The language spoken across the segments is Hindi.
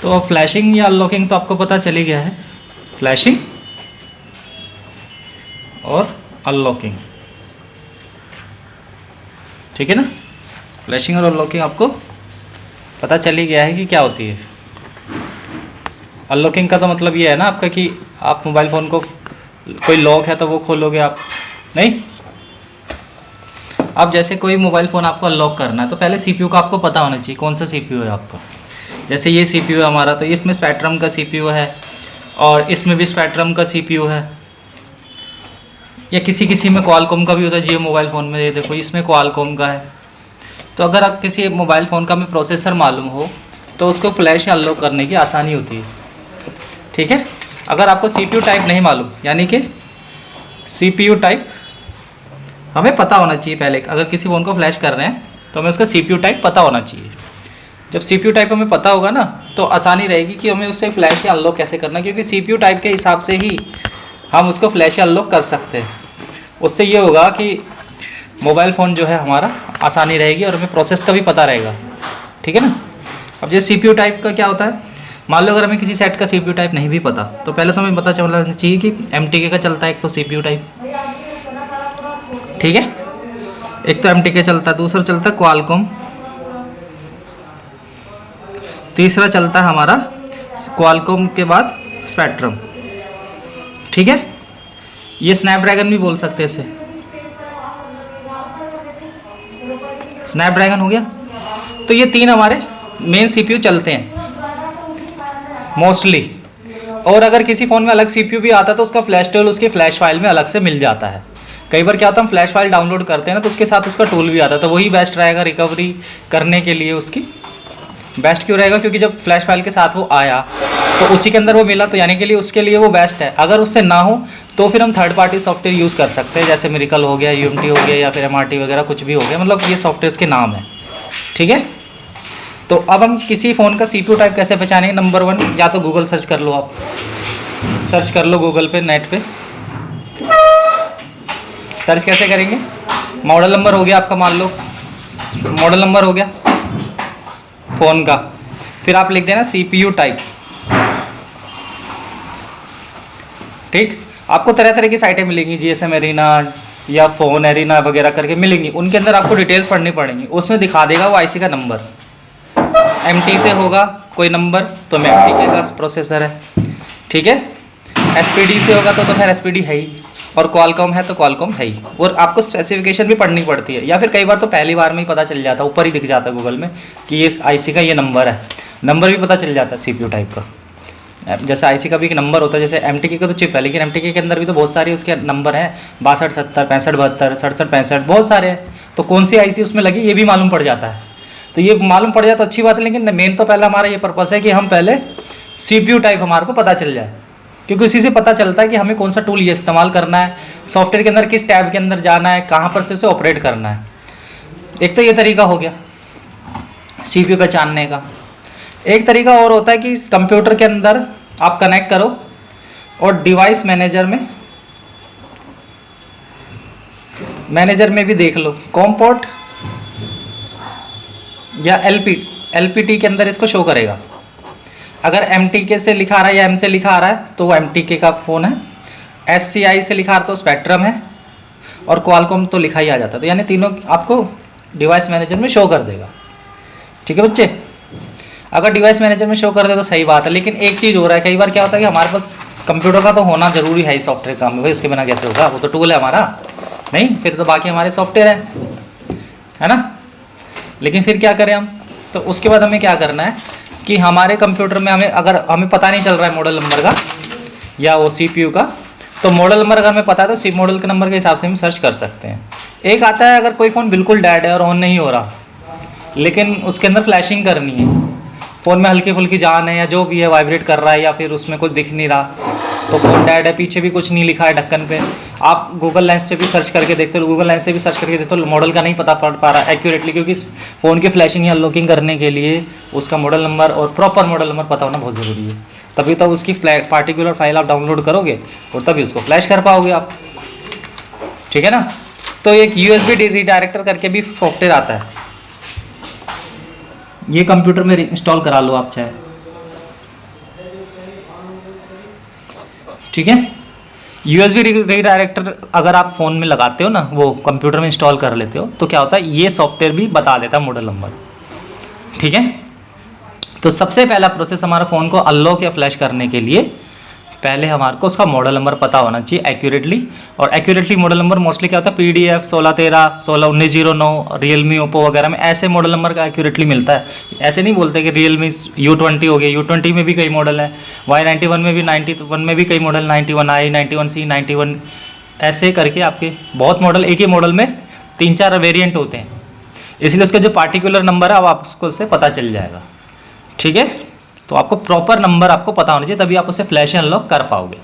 तो फ्लैशिंग या अनलॉकिंग तो आपको पता चल ही गया है, फ्लैशिंग और अनलॉकिंग, ठीक है ना। फ्लैशिंग और अनलॉकिंग आपको पता चल ही गया है कि क्या होती है। अनलॉकिंग का तो मतलब ये है ना आपका कि आप मोबाइल फ़ोन को कोई लॉक है तो वो खोलोगे आप, नहीं। अब जैसे कोई मोबाइल फ़ोन आपको अनलॉक करना है तो पहले सीपीयू का आपको पता होना चाहिए कौन सा सीपीयू है आपका। जैसे ये सीपीयू है हमारा, तो इसमें स्पेक्ट्रम का सीपीयू है और इसमें भी स्पेक्ट्रम का सीपीयू है, या किसी किसी में क्वालकॉम का भी होता है। जियो मोबाइल फ़ोन में ये देखो इसमें क्वालकॉम का है। तो अगर आप किसी मोबाइल फ़ोन का हमें प्रोसेसर मालूम हो तो उसको फ्लैश या अनलॉक करने की आसानी होती है, ठीक है। अगर आपको सीपीयू टाइप नहीं मालूम, यानी कि सीपीयू टाइप हमें पता होना चाहिए पहले। अगर किसी फ़ोन को फ्लैश कर रहे हैं तो हमें उसका सीपीयू टाइप पता होना चाहिए। जब सीपीयू टाइप हमें पता होगा ना तो आसानी रहेगी कि हमें उससे फ्लैश या अनलॉक कैसे करना है, क्योंकि सीपीयू टाइप के हिसाब से ही हम उसको फ्लैश या अनलॉक कर सकते हैं। उससे ये होगा कि मोबाइल फ़ोन जो है हमारा आसानी रहेगी और हमें प्रोसेस का भी पता रहेगा, ठीक है ना। अब जैसे सीपीयू टाइप का क्या होता है, मान लो अगर हमें किसी सेट का सीपीयू टाइप नहीं भी पता तो पहले तो हमें पता चलना चाहिए कि एमटीके का चलता है एक तो सीपीयू टाइप, ठीक है। एक तो एमटीके चलता है, दूसरा चलता है क्वालकॉम, तीसरा चलता है हमारा क्वालकॉम के बाद स्पेक्ट्रम, ठीक है। ये स्नैपड्रैगन भी बोल सकते हैं इसे, स्नैपड्रैगन हो गया। तो ये तीन हमारे मेन सीपीयू चलते हैं मोस्टली। और अगर किसी फ़ोन में अलग सीपीयू भी आता है तो उसका फ्लैश टूल उसकी फ्लैश फाइल में अलग से मिल जाता है। कई बार क्या होता है हम फ्लैश फाइल डाउनलोड करते हैं ना तो उसके साथ उसका टूल भी आता है, तो वही बेस्ट रहेगा रिकवरी करने के लिए। उसकी बेस्ट क्यों रहेगा, क्योंकि जब फ्लैश फाइल के साथ वो आया तो उसी के अंदर वो मिला, तो यानी के लिए उसके लिए वो बेस्ट है। अगर उससे ना हो तो फिर हम थर्ड पार्टी सॉफ्टवेयर यूज़ कर सकते हैं, जैसे मिरेकल हो गया, यूएमटी हो गया, या फिर एमआरटी वगैरह कुछ भी हो गया, मतलब ये सॉफ्टवेयर के नाम है, ठीक है। तो अब हम किसी फ़ोन का सीपीयू टाइप कैसे पहचानेंगे। नंबर 1, या तो गूगल सर्च कर लो, आप सर्च कर लो गूगल पे, नेट पे सर्च कैसे करेंगे। मॉडल नंबर हो गया आपका, मान लो मॉडल नंबर हो गया फ़ोन का, फिर आप लिख देना सीपीयू टाइप, ठीक। आपको तरह तरह की साइटें मिलेंगी, जीएसएम एरिना या फ़ोन एरिना वगैरह करके मिलेंगी, उनके अंदर आपको डिटेल्स पढ़नी पड़ेंगी। उसमें दिखा देगा वो आईसी का नंबर, एमटी से होगा कोई नंबर तो एमटी का प्रोसेसर है, ठीक है। एसपीडी से होगा तो खैर एसपीडी है ही, और क्वालकॉम है तो क्वालकॉम है ही। और आपको स्पेसिफिकेशन भी पढ़नी पड़ती है, या फिर कई बार तो पहली बार में ही पता चल जाता है, ऊपर ही दिख जाता है गूगल में कि ये आईसी का ये नंबर है, नंबर भी पता चल जाता है सीपीयू टाइप का। जैसे आईसी का भी एक नंबर होता है, जैसे एमटीके का तो चिप है, लेकिन एमटीके के अंदर भी तो बहुत सारे उसके नंबर हैं, 62 70 65 72 67 65, बहुत सारे हैं। तो कौन सी आईसी उसमें लगी ये भी मालूम पड़ जाता है। तो ये मालूम पड़ जाए तो अच्छी बात है, लेकिन मेन तो पहले हमारा ये पर्पस है कि हम पहले सीपीयू टाइप हमारे को पता चल जाए, क्योंकि उसी से पता चलता है कि हमें कौन सा टूल ये इस्तेमाल करना है, सॉफ्टवेयर के अंदर किस टैब के अंदर जाना है, कहाँ पर से उसे ऑपरेट करना है। एक तो ये तरीका हो गया सीपीयू पहचानने का। एक तरीका और होता है कि कंप्यूटर के अंदर आप कनेक्ट करो और डिवाइस मैनेजर में भी देख लो, कॉम पोर्ट या एलपीटी के अंदर इसको शो करेगा। अगर एमटीके से लिखा आ रहा है या एम से लिखा आ रहा है तो वो एमटीके का फ़ोन है, एससीआई से लिखा आ रहा है तो स्पेक्ट्रम है, और क्वालकॉम तो लिखा ही आ जाता है। तो यानी तीनों आपको डिवाइस मैनेजर में शो कर देगा, ठीक है बच्चे। अगर डिवाइस मैनेजर में शो कर दे तो सही बात है, लेकिन एक चीज़ हो रहा है, कई बार क्या होता है कि हमारे पास कंप्यूटर का तो होना जरूरी है ही सॉफ्टवेयर काम में, भाई उसके बिना कैसे होगा, वो तो टूल है हमारा, नहीं फिर तो बाकी हमारे सॉफ्टवेयर है ना। लेकिन फिर क्या करें हम, तो उसके बाद हमें क्या करना है कि हमारे कंप्यूटर में अगर हमें पता नहीं चल रहा है मॉडल नंबर का या वो सीपीयू का, तो मॉडल नंबर अगर हमें पता है तो सी मॉडल के नंबर के हिसाब से हम सर्च कर सकते हैं। एक आता है अगर कोई फ़ोन बिल्कुल डेड है और ऑन नहीं हो रहा, लेकिन उसके अंदर फ्लैशिंग करनी है, फ़ोन में हल्की फुल्की जान है या जो भी है, वाइब्रेट कर रहा है या फिर उसमें कुछ दिख नहीं रहा, तो फ़ोन डेड है, पीछे भी कुछ नहीं लिखा है ढक्कन पे। आप गूगल लेंस पे भी सर्च करके देखते हो, गूगल लेंस से भी सर्च करके देखते हो, मॉडल का नहीं पता पड़ पा रहा एक्यूरेटली, क्योंकि फ़ोन की फ्लैशिंग या अनलॉकिंग करने के लिए उसका मॉडल नंबर और प्रॉपर मॉडल नंबर पता होना बहुत ज़रूरी है। तभी तो उसकी पार्टिकुलर फाइल आप डाउनलोड करोगे और तभी उसको फ्लैश कर पाओगे आप, ठीक है ना। तो एक USB रीडायरेक्टर करके भी सॉफ्टवेयर आता है, ये कंप्यूटर में इंस्टॉल करा लो आप चाहे, ठीक है। USB रीडायरेक्टर अगर आप फ़ोन में लगाते हो ना, वो कंप्यूटर में इंस्टॉल कर लेते हो, तो क्या होता है ये सॉफ्टवेयर भी बता देता है मॉडल नंबर। ठीक है। तो सबसे पहला प्रोसेस हमारा फ़ोन को अनलॉक या फ्लैश करने के लिए पहले हमारे को उसका मॉडल नंबर पता होना चाहिए एक्यूरेटली। और एक्यूरेटली मॉडल नंबर मोस्टली क्या होता है, PDF 1613, 161909, रियलमी, ओप्पो वगैरह में ऐसे मॉडल नंबर का एक्यूरेटली मिलता है। ऐसे नहीं बोलते कि रियलमी U20 हो गया, U20 में भी कई मॉडल हैं, Y91 में भी, 91 में भी कई मॉडल, 91i, 91C, 91, ऐसे करके आपके बहुत मॉडल, एक ही मॉडल में 3-4 वेरिएंट होते हैं, इसलिए उसका जो पार्टिकुलर नंबर है अब आपको उससे पता चल जाएगा। ठीक है। तो आपको प्रॉपर नंबर आपको पता होना चाहिए, तभी आप उसे फ्लैश अनलॉक कर पाओगे।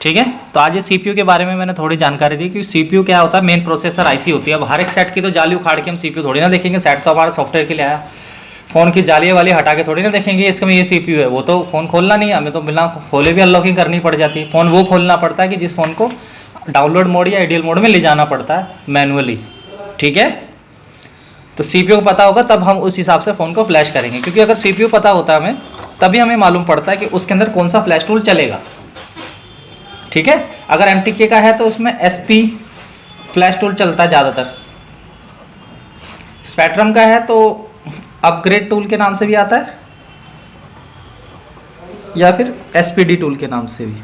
ठीक है। तो आज ये CPU के बारे में मैंने थोड़ी जानकारी दी कि CPU क्या होता है, मेन प्रोसेसर IC होती है। अब हर एक सेट की तो जाली उखाड़ के हम CPU थोड़ी ना देखेंगे, सेट तो हमारा सॉफ्टवेयर के लिए आया, फ़ोन की जाली वाली हटा के थोड़ी ना देखेंगे इसमें ये CPU है। वो तो फ़ोन खोलना नहीं है हमें, तो बिना खोले भी अनलॉकिंग करनी पड़ जाती है। फ़ोन वो खोलना पड़ता है कि जिस फ़ोन को डाउनलोड मोड या आइडियल मोड में ले जाना पड़ता है मैनुअली। ठीक है। तो CPU को पता होगा तब हम उस हिसाब से फ़ोन को फ्लैश करेंगे, क्योंकि अगर CPU पता होता है हमें तभी हमें मालूम पड़ता है कि उसके अंदर कौन सा फ्लैश टूल चलेगा। ठीक है। अगर MTK का है तो उसमें SP फ्लैश टूल चलता है ज़्यादातर। स्पेक्ट्रम का है तो अपग्रेड टूल के नाम से भी आता है या फिर SPD टूल के नाम से भी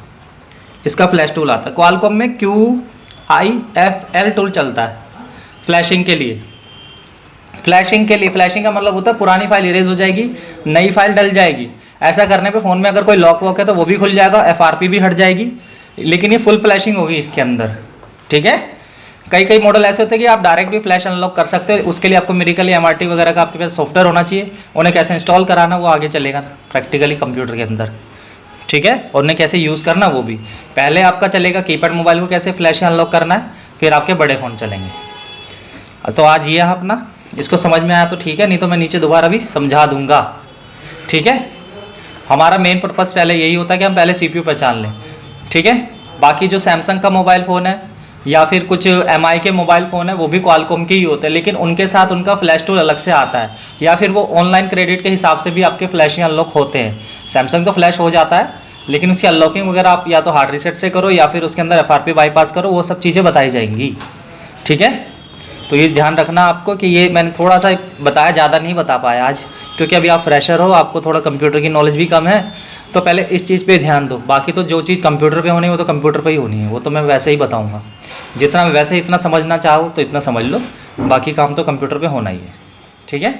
इसका फ्लैश टूल आता है। क्वालकॉम में QIFL टूल चलता है फ्लैशिंग के लिए। फ्लैशिंग का मतलब होता है पुरानी फाइल इरेज हो जाएगी, नई फाइल डल जाएगी। ऐसा करने पे फ़ोन में अगर कोई लॉक वॉक है तो वो भी खुल जाएगा, FRP भी हट जाएगी, लेकिन ये फुल फ्लैशिंग होगी इसके अंदर। ठीक है। कई मॉडल ऐसे होते हैं कि आप डायरेक्ट भी फ्लैश अनलॉक कर सकते हो, उसके लिए आपको मेडिकली MRT वगैरह का आपके पास सॉफ्टवेयर होना चाहिए। उन्हें कैसे इंस्टॉल कराना वो आगे चलेगा प्रैक्टिकली कंप्यूटर के अंदर। ठीक है। और उन्हें कैसे यूज़ करना वो भी पहले आपका चलेगा, कीपैड मोबाइल को कैसे फ्लैश अनलॉक करना है, फिर आपके बड़े फ़ोन चलेंगे। तो आज ये है अपना, इसको समझ में आया तो ठीक है, नहीं तो मैं नीचे दोबारा भी समझा दूंगा। ठीक है। हमारा मेन पर्पस पहले यही होता है कि हम पहले CPU पहचान लें। ठीक है। बाकी जो सैमसंग का मोबाइल फ़ोन है या फिर कुछ MI के मोबाइल फ़ोन है वो भी क्वालकॉम के ही होते हैं, लेकिन उनके साथ उनका फ्लैश टूल अलग से आता है, या फिर वो ऑनलाइन क्रेडिट के हिसाब से भी आपके फ्लैश अनलॉक होते हैं। सैमसंग तो फ्लैश हो जाता है, लेकिन उसकी अनलॉकिंग वगैरह आप या तो हार्ड रीसेट से करो या फिर उसके अंदर FRP बाईपास करो, वो सब चीज़ें बताई जाएंगी। ठीक है। तो ये ध्यान रखना आपको कि ये मैंने थोड़ा सा बताया, ज़्यादा नहीं बता पाया आज, क्योंकि अभी आप फ्रेशर हो, आपको थोड़ा कंप्यूटर की नॉलेज भी कम है, तो पहले इस चीज़ पे ध्यान दो। बाकी तो जो चीज़ कंप्यूटर पे होनी है वो तो कंप्यूटर पे ही होनी है, वो तो मैं वैसे ही बताऊंगा। जितना वैसे इतना समझना चाहो तो इतना समझ लो, बाकी काम तो कंप्यूटर पे होना ही है। ठीक है।